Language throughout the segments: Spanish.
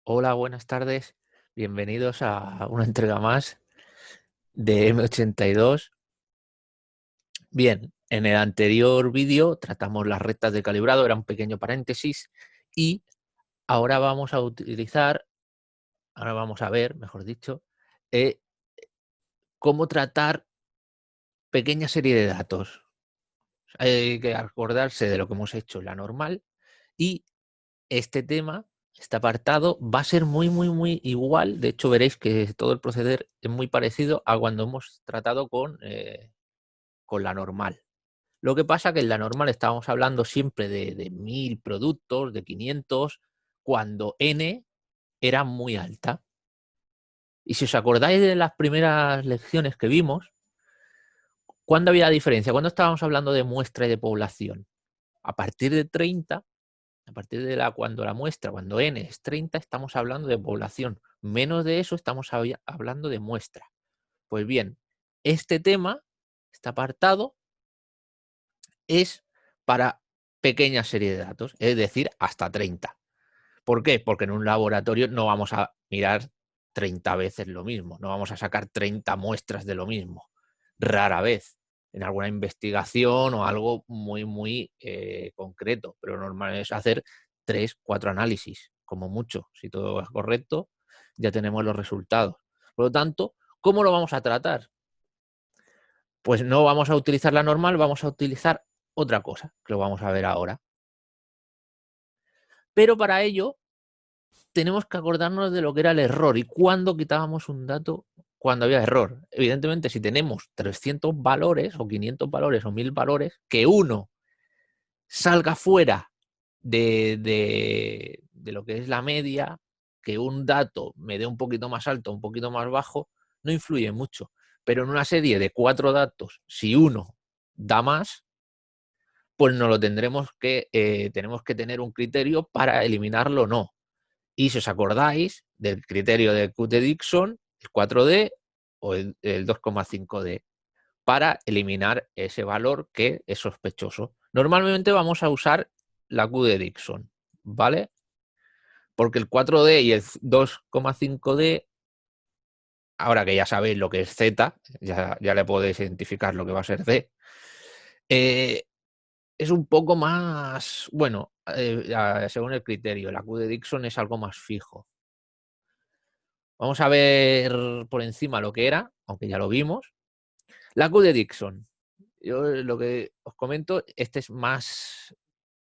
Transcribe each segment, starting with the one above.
Hola, buenas tardes. Bienvenidos a una entrega más de M82. Bien, en el anterior vídeo tratamos las rectas de calibrado, era un pequeño paréntesis, y ahora vamos a utilizar, ahora vamos a ver, mejor dicho, eh, cómo tratar pequeña serie de datos. Hay que acordarse de lo que hemos hecho en la normal y este tema, este apartado, va a ser muy igual. De hecho, veréis que todo el proceder es muy parecido a cuando hemos tratado con la normal. Lo que pasa que en la normal estábamos hablando siempre de 1000 productos, de 500, cuando n era muy alta. Y si os acordáis de las primeras lecciones que vimos, ¿cuándo había diferencia? ¿Cuándo estábamos hablando de muestra y de población? A partir de 30, a partir de cuando la muestra, cuando n es 30, estamos hablando de población. Menos de eso estamos hablando de muestra. Pues bien, este tema, este apartado, es para pequeña serie de datos, es decir, hasta 30. ¿Por qué? Porque en un laboratorio no vamos a mirar 30 veces lo mismo, no vamos a sacar 30 muestras de lo mismo. Rara vez, en alguna investigación o algo muy concreto, pero normal es hacer 3, 4 análisis, como mucho. Si todo es correcto, ya tenemos los resultados. Por lo tanto, ¿cómo lo vamos a tratar? Pues no vamos a utilizar la normal, vamos a utilizar otra cosa, que lo vamos a ver ahora. Pero para ello tenemos que acordarnos de lo que era el error y cuándo quitábamos un dato cuando había error. Evidentemente, si tenemos 300 valores o 500 valores o 1000 valores, que uno salga fuera de lo que es la media, que un dato me dé un poquito más alto, un poquito más bajo, no influye mucho. Pero en una serie de 4 datos, si uno da más, pues no lo tenemos que tener un criterio para eliminarlo o no. Y si os acordáis del criterio de Cote-Dixon, el 4D o el 2,5D, para eliminar ese valor que es sospechoso. Normalmente vamos a usar la Q de Dixon, ¿vale? Porque el 4D y el 2,5D, ahora que ya sabéis lo que es Z, ya le podéis identificar lo que va a ser D, es un poco más, bueno, según el criterio, la Q de Dixon es algo más fijo. Vamos a ver por encima lo que era, aunque ya lo vimos. La Q de Dixon. Yo lo que os comento, este es más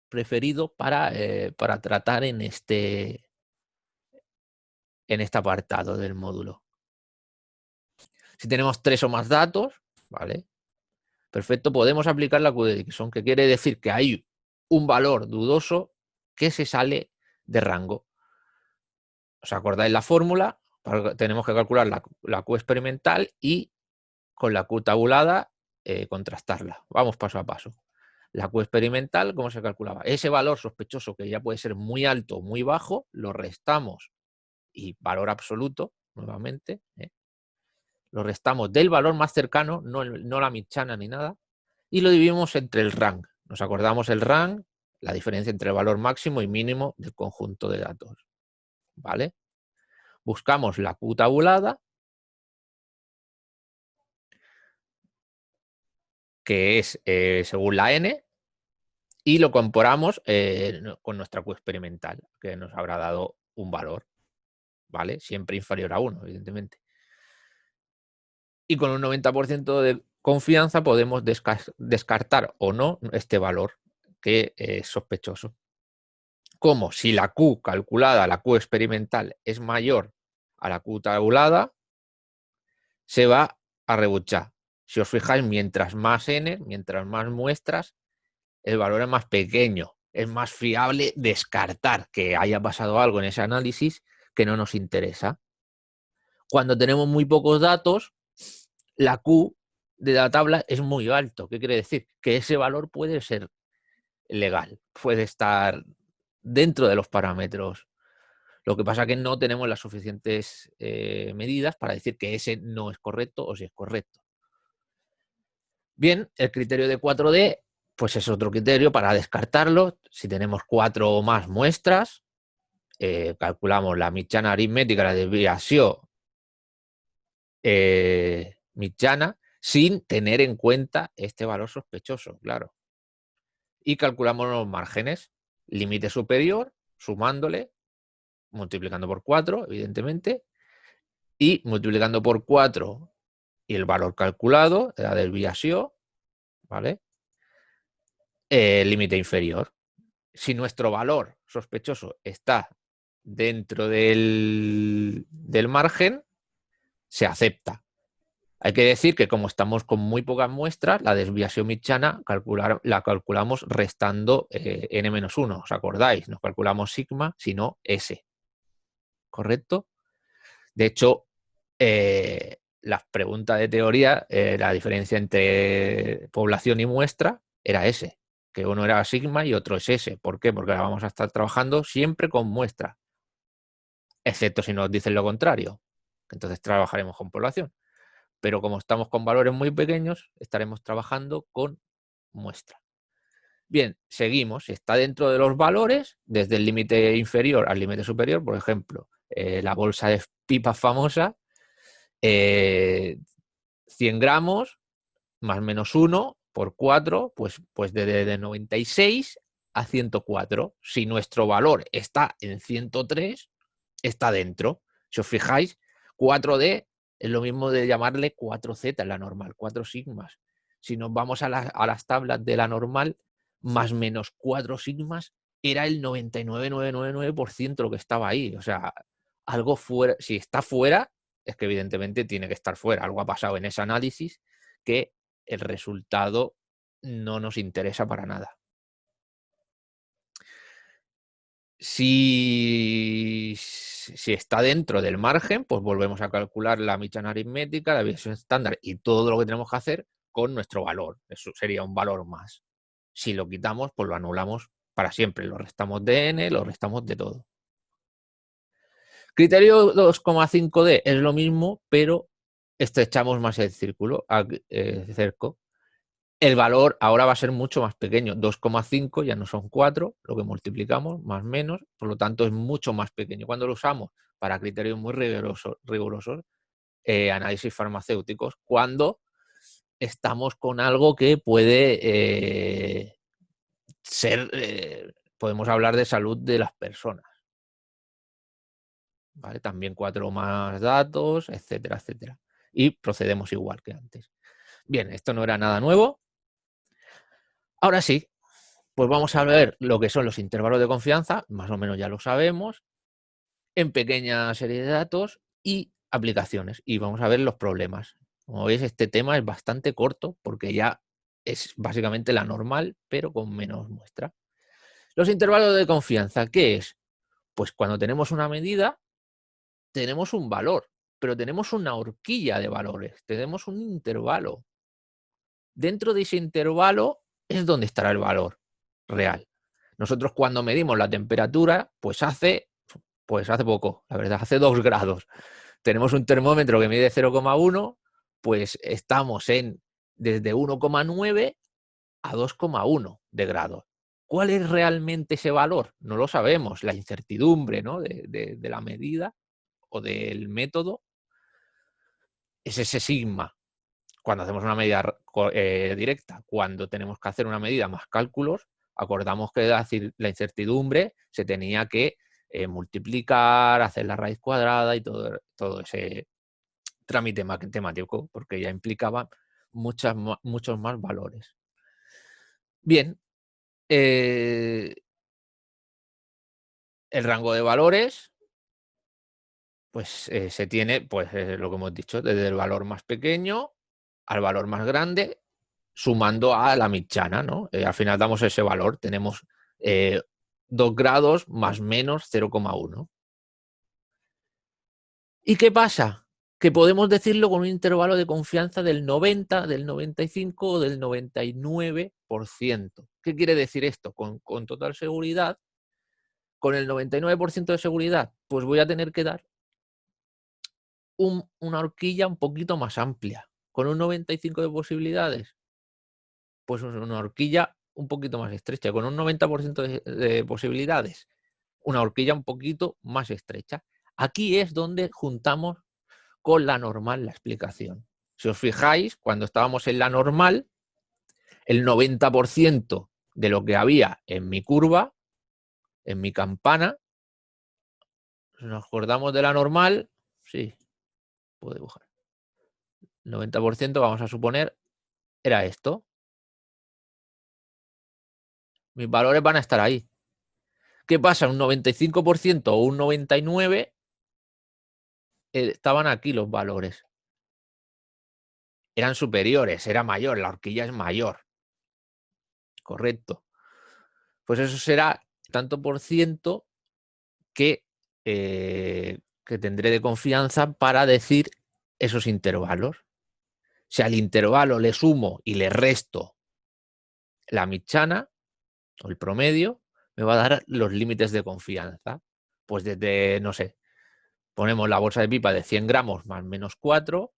preferido para tratar en este apartado del módulo. Si tenemos 3 o más datos, ¿vale? Perfecto, podemos aplicar la Q de Dixon, que quiere decir que hay un valor dudoso que se sale de rango. ¿Os acordáis la fórmula? Tenemos que calcular la Q experimental y con la Q tabulada contrastarla. Vamos paso a paso. La Q experimental, ¿cómo se calculaba? Ese valor sospechoso, que ya puede ser muy alto o muy bajo, lo restamos, y valor absoluto, nuevamente, lo restamos del valor más cercano, no la mitjana ni nada, y lo dividimos entre el rank. Nos acordamos el rank, la diferencia entre el valor máximo y mínimo del conjunto de datos. ¿Vale? Buscamos la Q tabulada, que es según la n, y lo comparamos con nuestra Q experimental, que nos habrá dado un valor, ¿vale? Siempre inferior a 1, evidentemente. Y con un 90% de confianza podemos descartar o no este valor, que es sospechoso. Como si la Q calculada, la Q experimental, es mayor a la Q tabulada, se va a rebuchar. Si os fijáis, mientras más n, mientras más muestras, el valor es más pequeño, es más fiable descartar que haya pasado algo en ese análisis que no nos interesa. Cuando tenemos muy pocos datos, la Q de la tabla es muy alto. ¿Qué quiere decir? Que ese valor puede ser legal, puede estar dentro de los parámetros. Lo que pasa es que no tenemos las suficientes medidas para decir que ese no es correcto o si es correcto. Bien, el criterio de 4D, pues es otro criterio para descartarlo. Si tenemos 4 o más muestras, calculamos la mitjana aritmètica, la desviació mitjana, sin tener en cuenta este valor sospechoso, claro. Y calculamos los márgenes, límite superior, sumándole, multiplicando por 4, evidentemente, y multiplicando por 4 y el valor calculado, la desviación, ¿vale? Límite inferior. Si nuestro valor sospechoso está dentro del margen, se acepta. Hay que decir que como estamos con muy pocas muestras, la desviación mitjana la calculamos restando n-1. ¿Os acordáis? No calculamos sigma, sino S. ¿Correcto? De hecho, las preguntas de teoría, la diferencia entre población y muestra era S, que uno era sigma y otro es S. ¿Por qué? Porque ahora vamos a estar trabajando siempre con muestra, excepto si nos dicen lo contrario. Entonces trabajaremos con población. Pero como estamos con valores muy pequeños, estaremos trabajando con muestra. Bien, seguimos. Si está dentro de los valores, desde el límite inferior al límite superior, por ejemplo, la bolsa de pipas famosa, 100 gramos más menos 1 por 4, pues de 96 a 104. Si nuestro valor está en 103, está dentro. Si os fijáis, 4D es lo mismo de llamarle 4Z en la normal, 4 sigmas. Si nos vamos a las tablas de la normal, más menos 4 sigmas era el 99,999% lo que estaba ahí. O sea, algo fuera, si está fuera, es que evidentemente tiene que estar fuera. Algo ha pasado en ese análisis que el resultado no nos interesa para nada. Si está dentro del margen, pues volvemos a calcular la mitjana aritmética, la desviación estándar y todo lo que tenemos que hacer con nuestro valor. Eso sería un valor más. Si lo quitamos, pues lo anulamos para siempre. Lo restamos de n, lo restamos de todo. Criterio 2,5D es lo mismo, pero estrechamos más el círculo, cerco. El valor ahora va a ser mucho más pequeño, 2,5 ya no son 4, lo que multiplicamos, más menos, por lo tanto es mucho más pequeño. Cuando lo usamos para criterios muy rigurosos, análisis farmacéuticos, cuando estamos con algo que puede ser, podemos hablar de salud de las personas. ¿Vale? También 4 más datos, etcétera, etcétera. Y procedemos igual que antes. Bien, esto no era nada nuevo. Ahora sí, pues vamos a ver lo que son los intervalos de confianza, más o menos ya lo sabemos, en pequeña serie de datos y aplicaciones. Y vamos a ver los problemas. Como veis, este tema es bastante corto porque ya es básicamente la normal, pero con menos muestra. Los intervalos de confianza, ¿qué es? Pues cuando tenemos una medida, tenemos un valor, pero tenemos una horquilla de valores, tenemos un intervalo. Dentro de ese intervalo es donde estará el valor real. Nosotros cuando medimos la temperatura, pues hace poco, la verdad, hace 2 grados. Tenemos un termómetro que mide 0,1, pues estamos en desde 1,9 a 2,1 de grados. ¿Cuál es realmente ese valor? No lo sabemos. La incertidumbre, ¿no?, de la medida o del método es ese sigma. Cuando hacemos una medida directa, cuando tenemos que hacer una medida más cálculos, acordamos que la incertidumbre se tenía que multiplicar, hacer la raíz cuadrada y todo ese trámite matemático, porque ya implicaba muchos más valores. Bien, el rango de valores, pues se tiene, pues lo que hemos dicho, desde el valor más pequeño al valor más grande, sumando a la mitjana, ¿no? Al final damos ese valor, tenemos 2 grados más menos 0,1. ¿Y qué pasa? Que podemos decirlo con un intervalo de confianza del 90, del 95 o del 99%. ¿Qué quiere decir esto? Con total seguridad, con el 99% de seguridad, pues voy a tener que dar una horquilla un poquito más amplia. Con un 95 de posibilidades, pues una horquilla un poquito más estrecha. Con un 90% de posibilidades, una horquilla un poquito más estrecha. Aquí es donde juntamos con la normal la explicación. Si os fijáis, cuando estábamos en la normal, el 90% de lo que había en mi curva, en mi campana, nos acordamos de la normal, sí, puedo dibujar. El 90% vamos a suponer era esto. Mis valores van a estar ahí. ¿Qué pasa? Un 95% o un 99% estaban aquí los valores. Eran superiores, era mayor, la horquilla es mayor. Correcto. Pues eso será tanto por ciento que tendré de confianza para decir esos intervalos. Si al intervalo le sumo y le resto la midchana o el promedio, me va a dar los límites de confianza. Pues desde, no sé, ponemos la bolsa de pipa de 100 gramos más menos 4,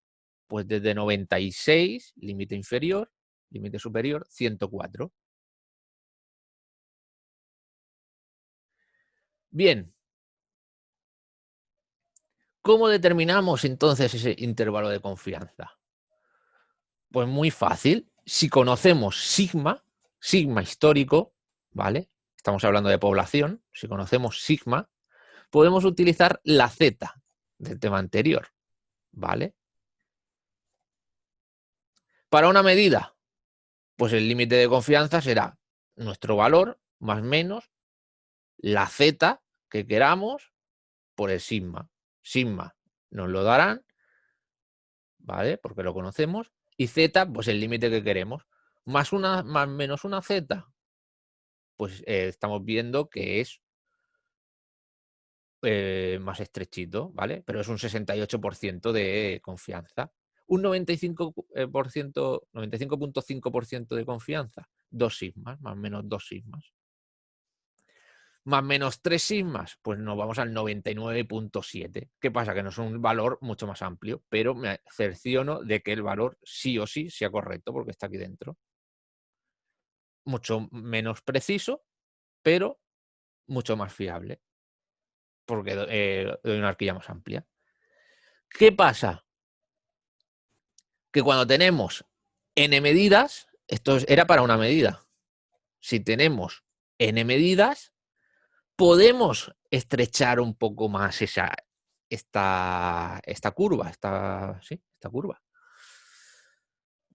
pues desde 96, límite inferior, límite superior, 104. Bien. ¿Cómo determinamos entonces ese intervalo de confianza? Pues muy fácil. Si conocemos sigma, sigma histórico, ¿vale? Estamos hablando de población. Si conocemos sigma, podemos utilizar la z del tema anterior, ¿vale? Para una medida, pues el límite de confianza será nuestro valor más menos la z que queramos por el sigma. Sigma nos lo darán, ¿vale? Porque lo conocemos. Y z, pues el límite que queremos. Más menos una z, pues estamos viendo que es más estrechito, ¿vale? Pero es un 68% de confianza. Un 95%, 95.5% de confianza. 2 sigmas, más o menos 2 sigmas. Más menos 3 sigmas, pues nos vamos al 99.7. ¿Qué pasa? Que no es un valor mucho más amplio, pero me cerciono de que el valor sí o sí sea correcto porque está aquí dentro. Mucho menos preciso, pero mucho más fiable, porque doy una horquilla más amplia. ¿Qué pasa? Que cuando tenemos n medidas, esto era para una medida. Si tenemos n medidas, podemos estrechar un poco más esta curva, esta curva.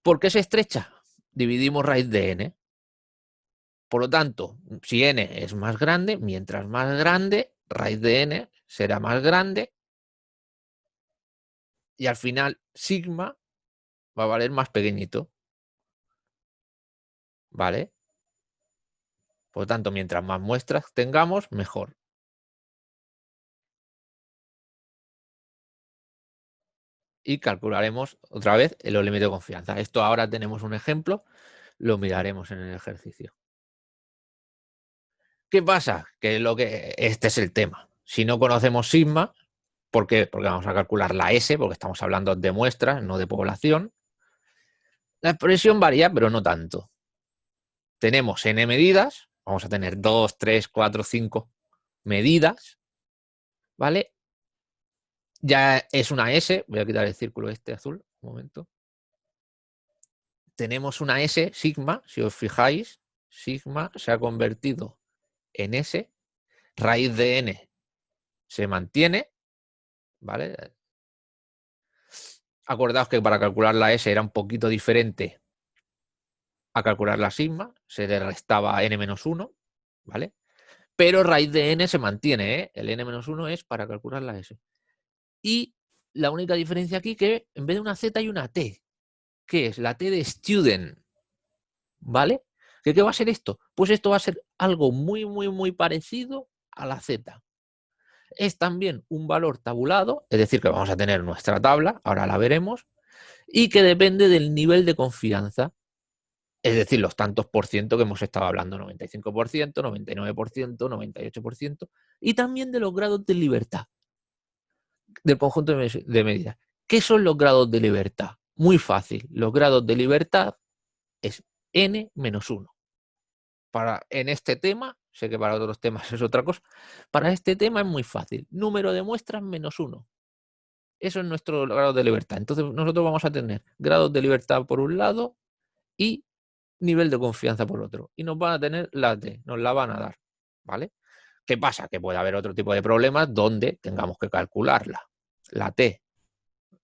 ¿Por qué se estrecha? Dividimos raíz de n. Por lo tanto, si n es más grande, mientras más grande, raíz de n será más grande y al final sigma va a valer más pequeñito. ¿Vale? Por lo tanto, mientras más muestras tengamos, mejor. Y calcularemos otra vez los límites de confianza. Esto ahora tenemos un ejemplo, lo miraremos en el ejercicio. ¿Qué pasa? Que este es el tema. Si no conocemos sigma, ¿por qué? Porque vamos a calcular la S, porque estamos hablando de muestras, no de población. La expresión varía, pero no tanto. Tenemos n medidas, vamos a tener 2, 3, 4, 5 medidas, ¿vale? Ya es una S, voy a quitar el círculo este azul, un momento. Tenemos una S, sigma, si os fijáis, sigma se ha convertido en S, raíz de n se mantiene, ¿vale? Acordaos que para calcular la S era un poquito diferente a calcular la sigma, se le restaba n-1, ¿vale? Pero raíz de n se mantiene, ¿eh? El n-1 es para calcular la S. Y la única diferencia aquí que en vez de una Z hay una T, que es la T de student, ¿vale? ¿Qué va a ser esto? Pues esto va a ser algo muy, muy, muy parecido a la Z. Es también un valor tabulado, es decir, que vamos a tener nuestra tabla, ahora la veremos, y que depende del nivel de confianza, es decir, los tantos por ciento que hemos estado hablando, 95%, 99%, 98%, y también de los grados de libertad del conjunto de medidas. ¿Qué son los grados de libertad? Muy fácil, los grados de libertad es n-1. En este tema Sé que para otros temas es otra cosa. Para este tema es muy fácil. Número de muestras menos 1. Eso es nuestro grado de libertad. Entonces nosotros vamos a tener grados de libertad por un lado y nivel de confianza por otro. Y nos van a tener la T, nos la van a dar. ¿Vale? ¿Qué pasa? Que puede haber otro tipo de problemas donde tengamos que calcularla. La T,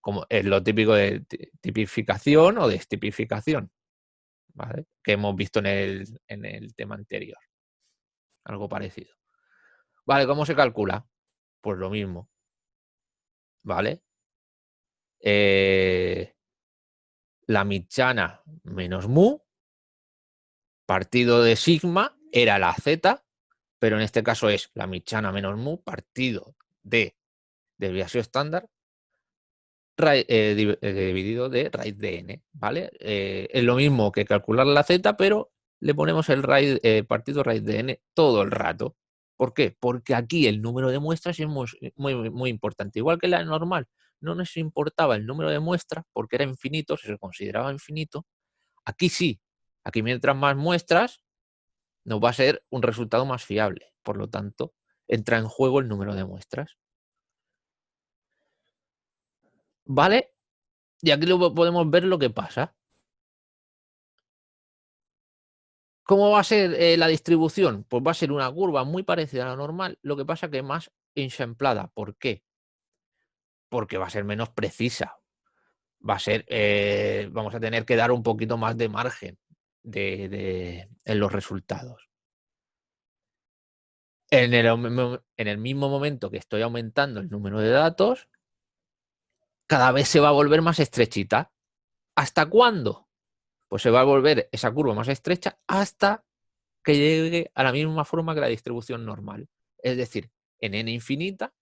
como es lo típico de tipificación o destipificación, ¿vale? Que hemos visto en el tema anterior. Algo parecido. Vale, ¿cómo se calcula? Pues lo mismo. ¿Vale? La mitjana menos mu, partido de sigma, era la z, pero en este caso es la mitjana menos mu, partido de desviación estándar, dividido de raíz de n, ¿vale? Es lo mismo que calcular la z, pero le ponemos el partido raíz de n todo el rato. ¿Por qué? Porque aquí el número de muestras es muy importante. Igual que la normal, no nos importaba el número de muestras porque era infinito, se consideraba infinito. Aquí sí, aquí mientras más muestras, nos va a ser un resultado más fiable. Por lo tanto, entra en juego el número de muestras. ¿Vale? Y aquí podemos ver lo que pasa. ¿Cómo va a ser la distribución? Pues va a ser una curva muy parecida a la normal, lo que pasa que más ensamplada. ¿Por qué? Porque va a ser menos precisa. Va a ser, vamos a tener que dar un poquito más de margen en los resultados. En el mismo momento que estoy aumentando el número de datos, cada vez se va a volver más estrechita. ¿Hasta cuándo? Pues se va a volver esa curva más estrecha hasta que llegue a la misma forma que la distribución normal. Es decir, en n infinita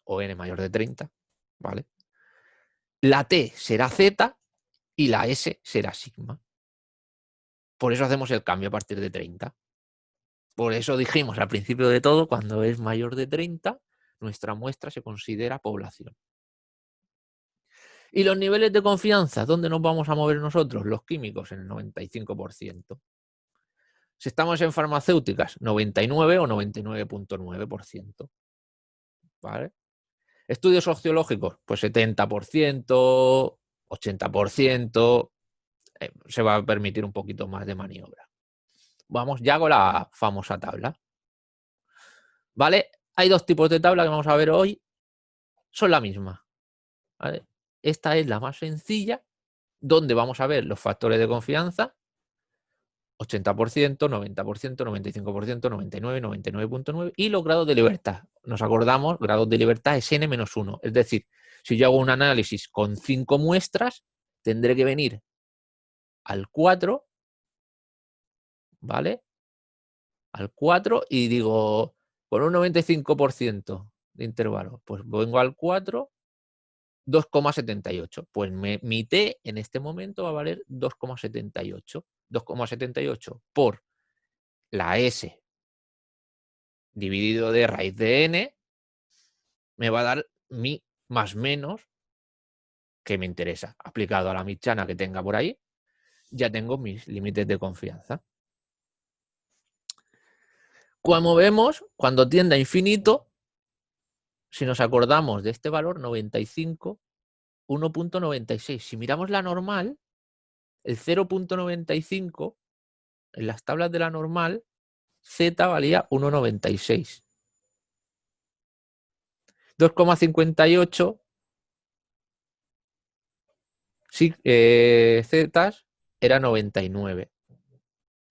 o n mayor de 30, ¿vale? La t será z y la s será sigma. Por eso hacemos el cambio a partir de 30. Por eso dijimos al principio de todo, cuando es mayor de 30, nuestra muestra se considera población. ¿Y los niveles de confianza? ¿Dónde nos vamos a mover nosotros? Los químicos, en el 95%. Si estamos en farmacéuticas, 99 o 99.9%. ¿Vale? Estudios sociológicos, pues 70%, 80%, se va a permitir un poquito más de maniobra. Vamos ya con la famosa tabla. ¿Vale? Hay dos tipos de tabla que vamos a ver hoy, son la misma. ¿Vale? Esta es la más sencilla, donde vamos a ver los factores de confianza, 80%, 90%, 95%, 99, 99.9 y los grados de libertad. Nos acordamos, grados de libertad es n-1. Es decir, si yo hago un análisis con 5 muestras, tendré que venir al 4, ¿vale? Al 4 y digo, con un 95% de intervalo, pues vengo al 4, 2,78. Pues mi T en este momento va a valer 2,78. 2,78 por la S dividido de raíz de n me va a dar mi más menos que me interesa. Aplicado a la mitjana que tenga por ahí, ya tengo mis límites de confianza. Como vemos, cuando tiende a infinito, si nos acordamos de este valor, 95, 1.96. Si miramos la normal, el 0.95, en las tablas de la normal, Z valía 1,96. 2,58 sí, Z era 99,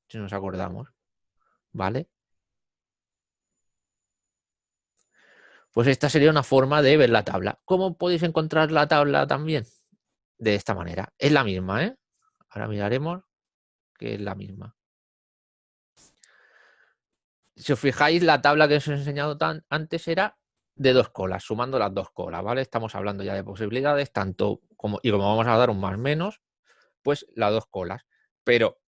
si nos acordamos. ¿Vale? Pues esta sería una forma de ver la tabla. ¿Cómo podéis encontrar la tabla también? De esta manera. Es la misma, ¿eh? Ahora miraremos que es la misma. Si os fijáis, la tabla que os he enseñado antes era de 2 colas, sumando las 2 colas, ¿vale? Estamos hablando ya de posibilidades, tanto como, y como vamos a dar un más menos, pues las 2 colas. Pero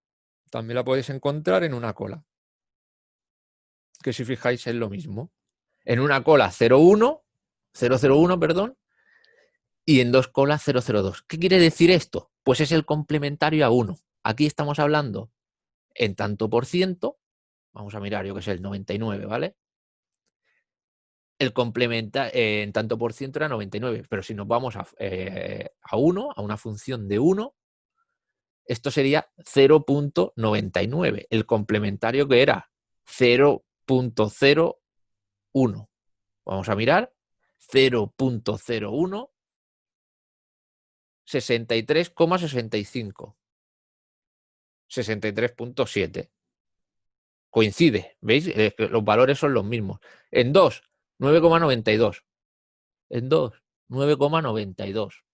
también la podéis encontrar en una cola, que si fijáis es lo mismo. En una cola 001, perdón, y en 2 colas 002. ¿Qué quiere decir esto? Pues es el complementario a 1. Aquí estamos hablando en tanto por ciento, Vamos a mirar, yo que sé, el 99, ¿vale? El complementario en tanto por ciento era 99, pero si nos vamos a 1, a una función de 1, esto sería 0.99, el complementario que era 0.01. Vamos a mirar, 0.01, 63,65, 63.7. Coincide, ¿veis? Los valores son los mismos. En 2, 9,92. En 2, 9,92.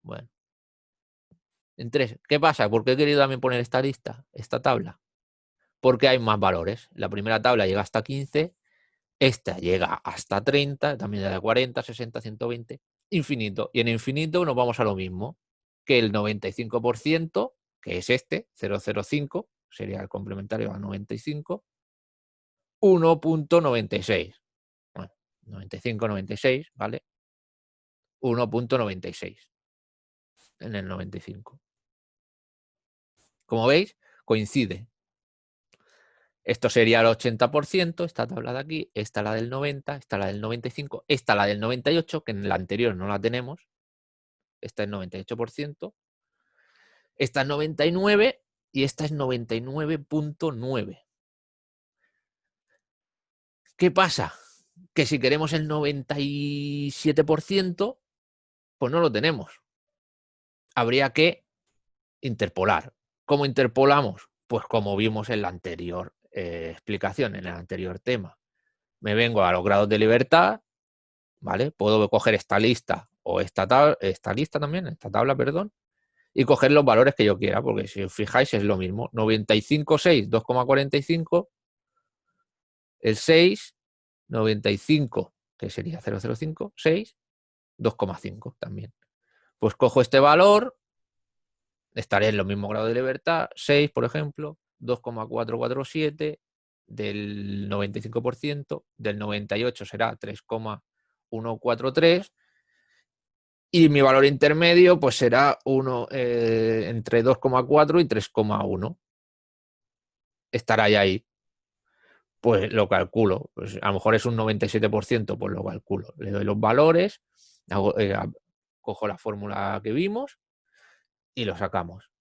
Bueno. En 3, ¿qué pasa? ¿Por qué he querido también poner esta lista, esta tabla? Porque hay más valores. La primera tabla llega hasta 15, esta llega hasta 30, también de 40, 60, 120, infinito. Y en infinito nos vamos a lo mismo, que el 95%, que es este, 0,05, sería el complementario a 95, 1.96. Bueno, 95, 96, ¿vale? 1.96 en el 95. Como veis, coincide. Esto sería el 80%, esta tabla de aquí, esta la del 90, esta la del 95, esta la del 98, que en la anterior no la tenemos. Esta es 98%. Esta es 99 y esta es 99.9. ¿Qué pasa? Que si queremos el 97%, pues no lo tenemos. Habría que interpolar. ¿Cómo interpolamos? Pues como vimos en la anterior explicación, en el anterior tema. Me vengo a los grados de libertad, ¿vale? Puedo coger esta lista o esta lista también, esta tabla, perdón, y coger los valores que yo quiera, porque si os fijáis es lo mismo. 95,6, 2,45, el 6, 95, que sería 0,05, 6, 2,5 también. Pues cojo este valor, estaré en los mismos grados de libertad, 6, por ejemplo, 2,447 del 95%, del 98 será 3,143 y mi valor intermedio pues será entre 2,4 y 3,1. Estará ya ahí. Pues lo calculo. Pues a lo mejor es un 97%, pues lo calculo. Le doy los valores, cojo la fórmula que vimos y lo sacamos.